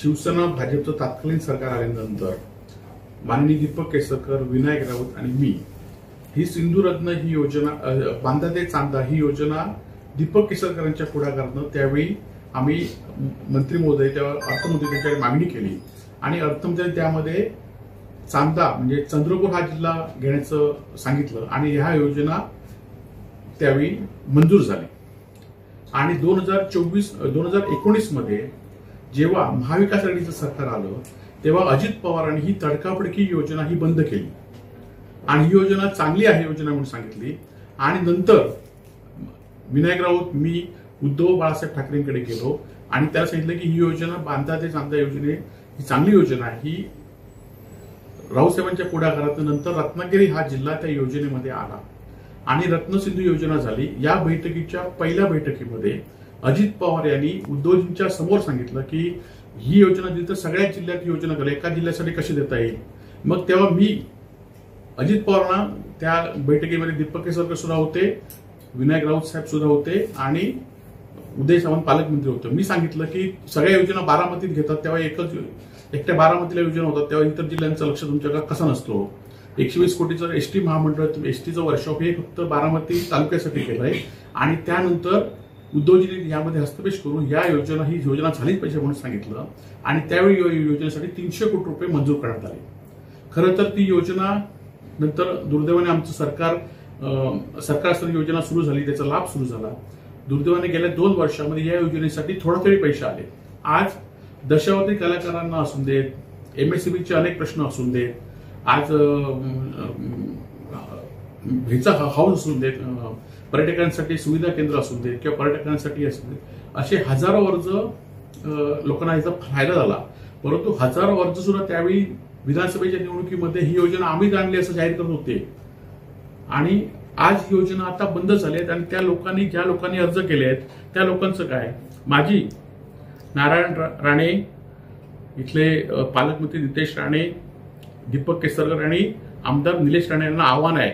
शिवसेना भाजपचं तत्कालीन सरकार आल्यानंतर माननीय दीपक केसरकर, विनायक राऊत आणि मी ही सिंधुरत्न ही योजना, बांधा ते चांदा ही योजना दीपक केसरकरांच्या पुढाकारानं त्यावेळी आम्ही मंत्री महोदय तेव्हा अर्थमंत्री त्यांच्याकडे मागणी केली आणि अर्थमंत्र्यांनी त्यामध्ये चांदा म्हणजे चंद्रपूर हा जिल्हा घेण्याचं सांगितलं आणि ह्या योजना त्यावेळी मंजूर झाली. आणि 2019 मध्ये जेव्हा महाविकास आघाडीचं सरकार आलं तेव्हा अजित पवारांनी ही तडकाफडकी योजना ही बंद केली आणि ही योजना चांगली आहे योजना म्हणून सांगितली. आणि नंतर विनायक राऊत, मी उद्धव बाळासाहेब ठाकरेंकडे गेलो आणि त्याला सांगितलं की ही योजना बांधा ते चांदा योजना ही चांगली योजना आहे. ही राऊत साहेबांच्या पुढाकारात नंतर रत्नागिरी हा जिल्हा त्या योजनेमध्ये आला आणि रत्नसिंधू योजना झाली. या बैठकीच्या पहिल्या बैठकीमध्ये अजित पवार यांनी उद्धवजींच्या समोर सांगितलं की ही योजना दिली तर सगळ्या जिल्ह्यात योजना करा, एका जिल्ह्यासाठी कशी देता येईल. मग तेव्हा मी अजित पवारांना त्या बैठकीमध्ये दीपक केसरकर सुद्धा होते, विनायक राऊत साहेब सुद्धा होते आणि उदय सामंत पालकमंत्री होते. मी सांगितलं की सगळ्या योजना बारामतीत घेतात तेव्हा एकट्या बारामतीला योजना होतात तेव्हा इतर जिल्ह्यांचं लक्ष तुमच्याकडे कसं नसतो. 120 कोटीचं एसटी महामंडळ एसटीचं वर्कशॉप हे फक्त बारामती तालुक्यासाठी केलंय आणि त्यानंतर उद्धवजींनी यामध्ये हस्तक्षेप करून ही योजना झालीच पाहिजे म्हणून सांगितलं आणि त्यावेळी योजनेसाठी 300 कोटी रुपये मंजूर करण्यात आले. खरं तर ती योजना नंतर दुर्दैवाने आमचं सरकार असताना योजना सुरू झाली, त्याचा लाभ सुरू झाला. दुर्दैवाने गेल्या 2 वर्षामध्ये या योजनेसाठी थोडे पैसे आले. आज दशावतारी कलाकारांना असून देत, MSCBचे अनेक प्रश्न असून देत, आज ह्याचा हाऊस असून देत, पर्यटकांसाठी सुविधा केंद्र असून देत किंवा पर्यटकांसाठी असून देत, असे हजारो अर्ज लोकांना याचा फायदा झाला. परंतु हजारो अर्ज सुद्धा त्यावेळी विधानसभेच्या निवडणुकीमध्ये ही योजना आम्हीच आणली असं जाहीर करत होते आणि आज ही योजना आता बंद झाली आहेत आणि ज्या लोकांनी अर्ज केले आहेत त्या लोकांचं काय. माझी नारायण राणे, इथले पालकमंत्री नितेश राणे, दीपक केसरकर आणि आमदार निलेश राणे यांना आव्हान आहे,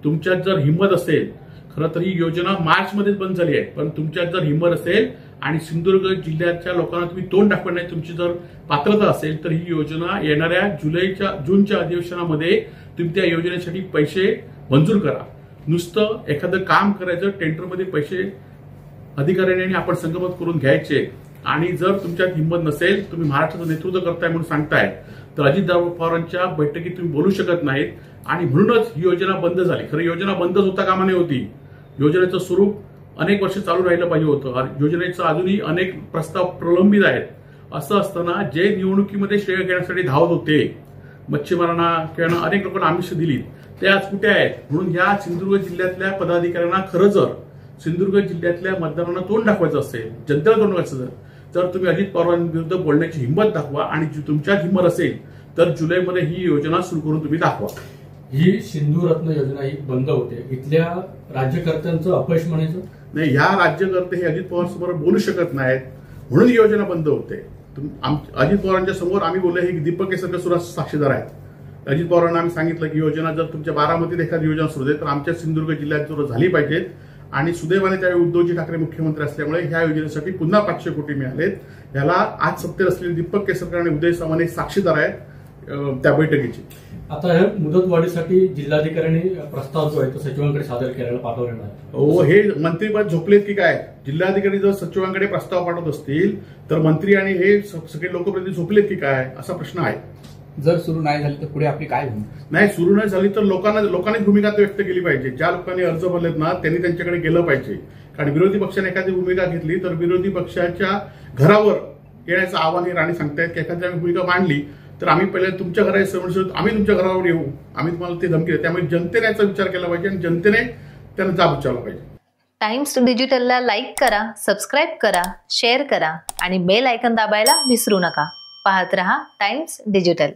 तुमच्यात जर हिंमत असेल, खरं तर ही योजना मार्चमध्येच बंद झाली आहे, पण तुमच्यात जर हिंमत असेल आणि सिंधुदुर्ग जिल्ह्याच्या लोकांना तुम्ही तोंड दाखवण्याची तुमची जर पात्रता असेल तर ही योजना येणाऱ्या जूनच्या अधिवेशनामध्ये तुम्ही त्या योजनेसाठी पैसे मंजूर करा. नुसतं एखादं काम करायचं, टेंडरमध्ये पैसे अधिकाऱ्यांनी आपण संगमत करून घ्यायचे आणि जर तुमच्यात हिंमत नसेल, तुम्ही महाराष्ट्राचं नेतृत्व करताय म्हणून सांगताय तर अजित पवारांच्या बैठकीत तुम्ही बोलू शकत नाहीत आणि म्हणूनच ही योजना बंद झाली. खरं योजना बंदच होता कामा नये होती. योजनेचं स्वरूप अनेक वर्ष चालू राहिलं पाहिजे होतं. योजनेचं अजूनही अनेक प्रस्ताव प्रलंबित आहेत. असं असताना जे निवडणुकीमध्ये श्रेय घेण्यासाठी धावत होते, मच्छीमारांना किंवा अनेक लोकांना आमिष दिली, ते आज कुठे आहेत. म्हणून या सिंधुदुर्ग जिल्ह्यातल्या पदाधिकाऱ्यांना खरं जर सिंधुदुर्ग जिल्ह्यातल्या मतदारांना तोंड दाखवायचं असेल, जनतेला तोंड दाखवायचं तर तुम्ही अजित पवारांविरुद्ध बोलण्याची हिंमत दाखवा आणि तुमच्यात हिंमत असेल तर जुलैमध्ये ही योजना सुरू करून तुम्ही दाखवा. ही सिंधुरत्न योजना ही बंद होते, इथल्या राज्यकर्त्यांचं अपयश म्हणायचं नाही. ह्या राज्यकर्ते हे अजित पवार समोर बोलू शकत नाहीत म्हणून ही योजना बंद होते. अजित पवारांच्या समोर आम्ही बोलले, हे दीपक केसरकर सुद्धा साक्षीदार आहेत. अजित पवारांना आम्ही सांगितलं की योजना जर तुमच्या बारामतीत एखादी योजना सुरू होते तर आमच्या सिंधुदुर्ग जिल्ह्यात झाली पाहिजेत आणि सुदैवाने त्यावेळी उद्धवजी ठाकरे मुख्यमंत्री असल्यामुळे ह्या योजनेसाठी पुन्हा 500 कोटी मिळालेत. याला आज सत्तेत असलेले दीपक केसरकर आणि उदय सामंत हे साक्षीदार आहेत त्या बैठकीचे. आता हे मुदतवाढीसाठी जिल्हाधिकाऱ्यांनी प्रस्ताव जो आहे तो सचिवांकडे सादर करायला पाठवलेला आहे. हो, हे मंत्रीपद झोपलेत की काय. जिल्हाधिकारी जर सचिवांकडे प्रस्ताव पाठवत असतील तर मंत्री आणि हे सगळे लोकप्रतिनिधी झोपलेत की काय असा प्रश्न आहे. जर सुरू नाही झाली तर पुढे आपली काय होईल. नाही, सुरू नाही झाली तर लोकांनी भूमिका व्यक्त केली पाहिजे. ज्या लोकांनी अर्ज भरलेत ना त्यांनी त्यांच्याकडे गेलं पाहिजे. कारण विरोधी पक्षाने एखादी भूमिका घेतली तर विरोधी पक्षाच्या घरावर येण्याचं आव्हान हे राणे सांगतायत की एखादी भूमिका मांडली तर आम्ही पहिले तुमच्या घरात आम्ही तुमच्या घरावर येऊ, आम्ही तुम्हाला ते धमकी देऊ. त्यामुळे जनतेने याचा विचार केला पाहिजे आणि जनतेने त्यांना जाब विचारला पाहिजे. टाइम्स डिजिटलला लाईक करा, सबस्क्राईब करा, शेअर करा आणि बेल आयकॉन दाबायला विसरू नका. पाहत रहा टाइम्स डिजिटल.